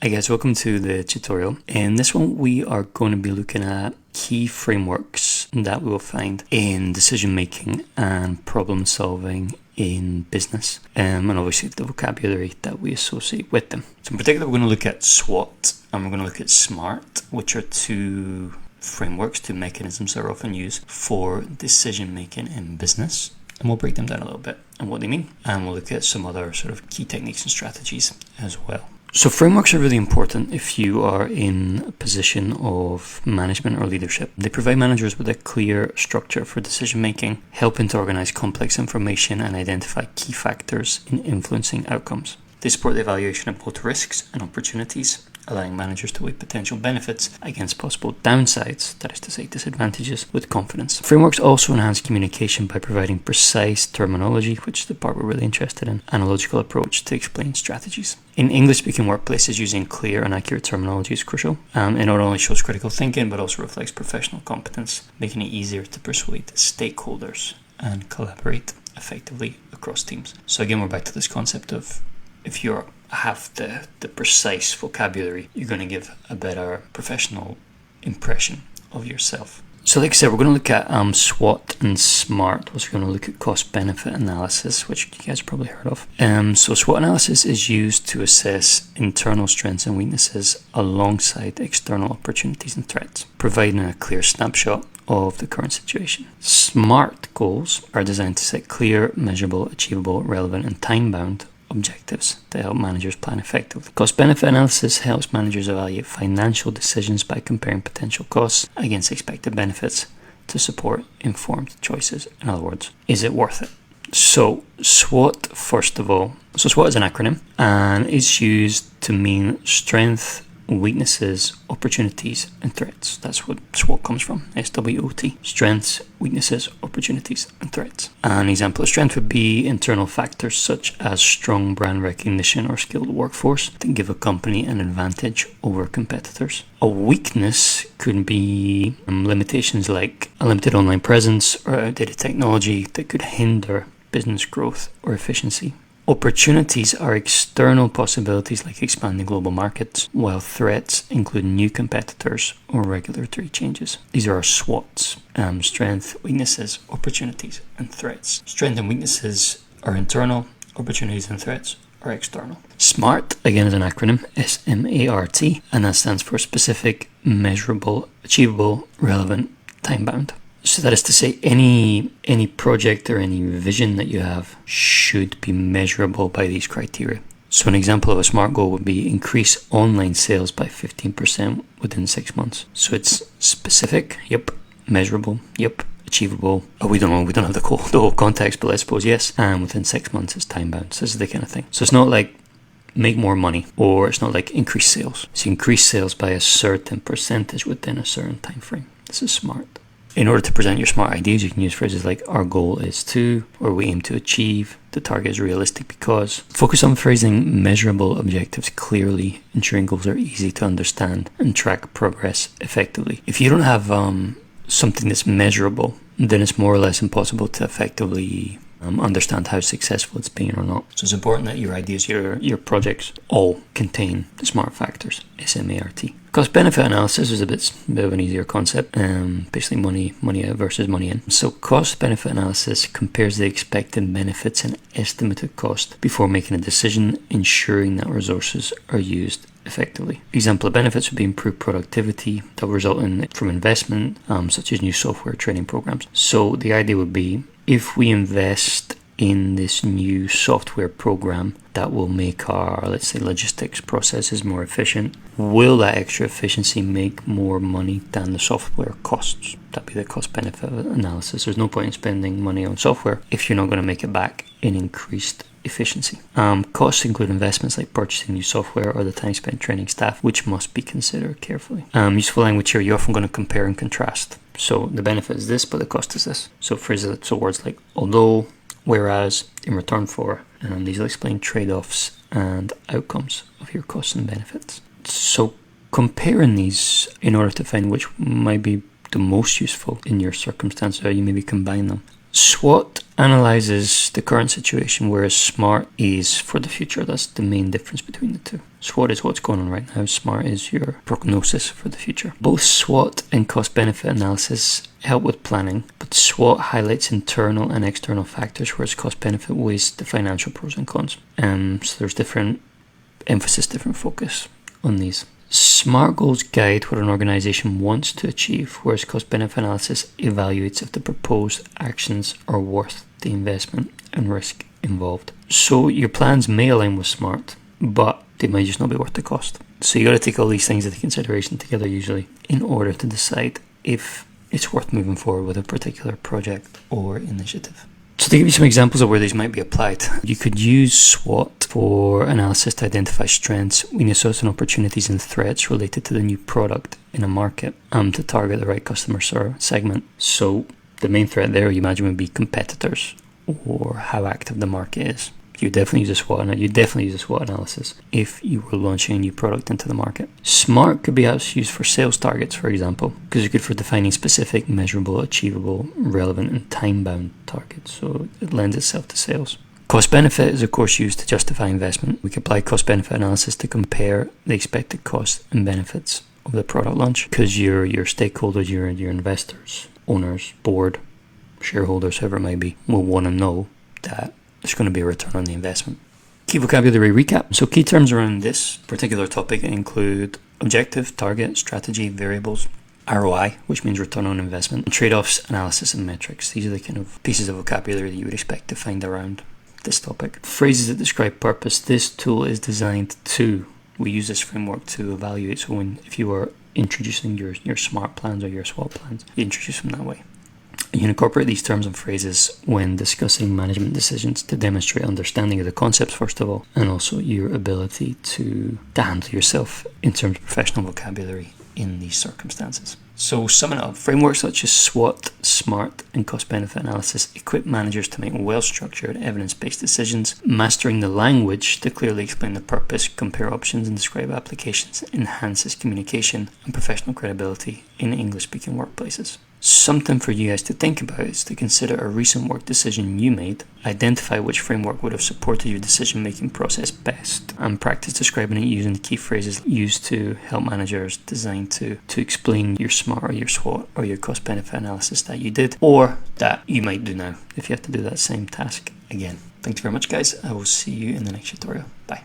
Hi guys, welcome to the tutorial. In this one we are going to be looking at key frameworks that we will find in decision making and problem solving in business, and obviously the vocabulary that we associate with them. So in particular we're going to look at SWOT and we're going to look at SMART, which are two frameworks, two mechanisms that are often used for decision making in business. And we'll break them down a little bit and what they mean, and we'll look at some other sort of key techniques and strategies as well. So frameworks are really important if you are in a position of management or leadership. They provide managers with a clear structure for decision making, helping to organize complex information and identify key factors in influencing outcomes. They support the evaluation of both risks and opportunities, allowing managers to weigh potential benefits against possible downsides, that is to say disadvantages, with confidence. Frameworks also enhance communication by providing precise terminology, which is the part we're really interested in, and a logical approach to explain strategies. In English-speaking workplaces, using clear and accurate terminology is crucial. It not only shows critical thinking, but also reflects professional competence, making it easier to persuade stakeholders and collaborate effectively across teams. So again, we're back to this concept of if you have the precise vocabulary, you're going to give a better professional impression of yourself. So like I said, we're going to look at SWOT and SMART. We're going to look at cost-benefit analysis, which you guys have probably heard of. So SWOT analysis is used to assess internal strengths and weaknesses alongside external opportunities and threats, providing a clear snapshot of the current situation. SMART goals are designed to set clear, measurable, achievable, relevant, and time-bound objectives to help managers plan effectively. Cost-benefit analysis helps managers evaluate financial decisions by comparing potential costs against expected benefits to support informed choices. In other words, is it worth it? So SWOT, first of all. So SWOT is an acronym and it's used to mean strength, weaknesses, opportunities, and threats. That's what SWOT comes from. SWOT. Strengths, weaknesses, opportunities, and threats. An example of strength would be internal factors such as strong brand recognition or skilled workforce that give a company an advantage over competitors. A weakness could be limitations like a limited online presence or outdated technology that could hinder business growth or efficiency. Opportunities are external possibilities like expanding global markets, while threats include new competitors or regulatory changes. These are our SWOTs: strength, weaknesses, opportunities, and threats. Strength and weaknesses are internal, opportunities and threats are external. SMART, again, is an acronym, SMART, and that stands for specific, measurable, achievable, relevant, time-bound. So that is to say, any project or any vision that you have should be measurable by these criteria. So an example of a SMART goal would be increase online sales by 15% within 6 months. So it's specific, yep. Measurable, yep. Achievable. Oh, we don't have the whole context, but let's suppose yes. And within 6 months, it's time bound. So this is the kind of thing. So it's not like make more money, or it's not like increase sales. It's increase sales by a certain percentage within a certain time frame. This is SMART. In order to present your SMART ideas, you can use phrases like our goal is to, or we aim to achieve, the target is realistic because. Focus on phrasing measurable objectives clearly, ensuring goals are easy to understand and track progress effectively. If you don't have something that's measurable, then it's more or less impossible to effectively understand how successful it's been or not. So it's important that your ideas, your projects all contain the SMART factors, SMART. Cost-benefit analysis is a bit of an easier concept, basically money out versus money in. So cost-benefit analysis compares the expected benefits and estimated cost before making a decision, ensuring that resources are used effectively. Example of benefits would be improved productivity that will result from investment, such as new software training programs. So the idea would be, if we invest in this new software program that will make our, let's say, logistics processes more efficient, will that extra efficiency make more money than the software costs? That'd be the cost-benefit analysis. There's no point in spending money on software if you're not going to make it back in increased efficiency. Costs include investments like purchasing new software or the time spent training staff, which must be considered carefully. Useful language here, you're often going to compare and contrast. So the benefit is this, but the cost is this. So phrases, so words like although, whereas, in return for, these will explain trade-offs and outcomes of your costs and benefits. So comparing these in order to find which might be the most useful in your circumstance, or you maybe combine them. SWOT analyzes the current situation, whereas SMART is for the future. That's the main difference between the two. SWOT is what's going on right now. SMART is your prognosis for the future. Both SWOT and cost-benefit analysis help with planning, but SWOT highlights internal and external factors, whereas cost-benefit weighs the financial pros and cons. So there's different emphasis, different focus on these. SMART goals guide what an organization wants to achieve, whereas cost-benefit analysis evaluates if the proposed actions are worth the investment and risk involved. So your plans may align with SMART, but they might just not be worth the cost. So you got to take all these things into consideration together usually in order to decide if it's worth moving forward with a particular project or initiative. So to give you some examples of where these might be applied, you could use SWOT for analysis to identify strengths, weaknesses and opportunities and threats related to the new product in a market to target the right customer segment. So the main threat there, you imagine, would be competitors or how active the market is. You definitely use a SWOT analysis if you were launching a new product into the market. SMART could be used for sales targets, for example, because it's good for defining specific, measurable, achievable, relevant, and time-bound targets. So it lends itself to sales. Cost-benefit is, of course, used to justify investment. We could apply cost-benefit analysis to compare the expected costs and benefits of the product launch, because your stakeholders, your investors, owners, board, shareholders, whoever it might be, will want to know that there's going to be a return on the investment. Key vocabulary recap. So key terms around this particular topic include objective, target, strategy, variables, ROI, which means return on investment, and trade-offs, analysis, and metrics. These are the kind of pieces of vocabulary that you would expect to find around this topic. Phrases that describe purpose. This tool is designed to, we use this framework to evaluate. So if you are introducing your SMART plans or your SWOT plans, you introduce them that way. You incorporate these terms and phrases when discussing management decisions to demonstrate understanding of the concepts, first of all, and also your ability to handle yourself in terms of professional vocabulary in these circumstances. So summing up, frameworks such as SWOT, SMART, and cost-benefit analysis equip managers to make well-structured, evidence-based decisions. Mastering the language to clearly explain the purpose, compare options, and describe applications enhances communication and professional credibility in English-speaking workplaces. Something for you guys to think about is to consider a recent work decision you made, identify which framework would have supported your decision-making process best, and practice describing it using the key phrases used to help managers designed to explain your SMART or your SWOT or your cost-benefit analysis that you did, or that you might do now if you have to do that same task again. Thanks very much, guys. I will see you in the next tutorial. Bye.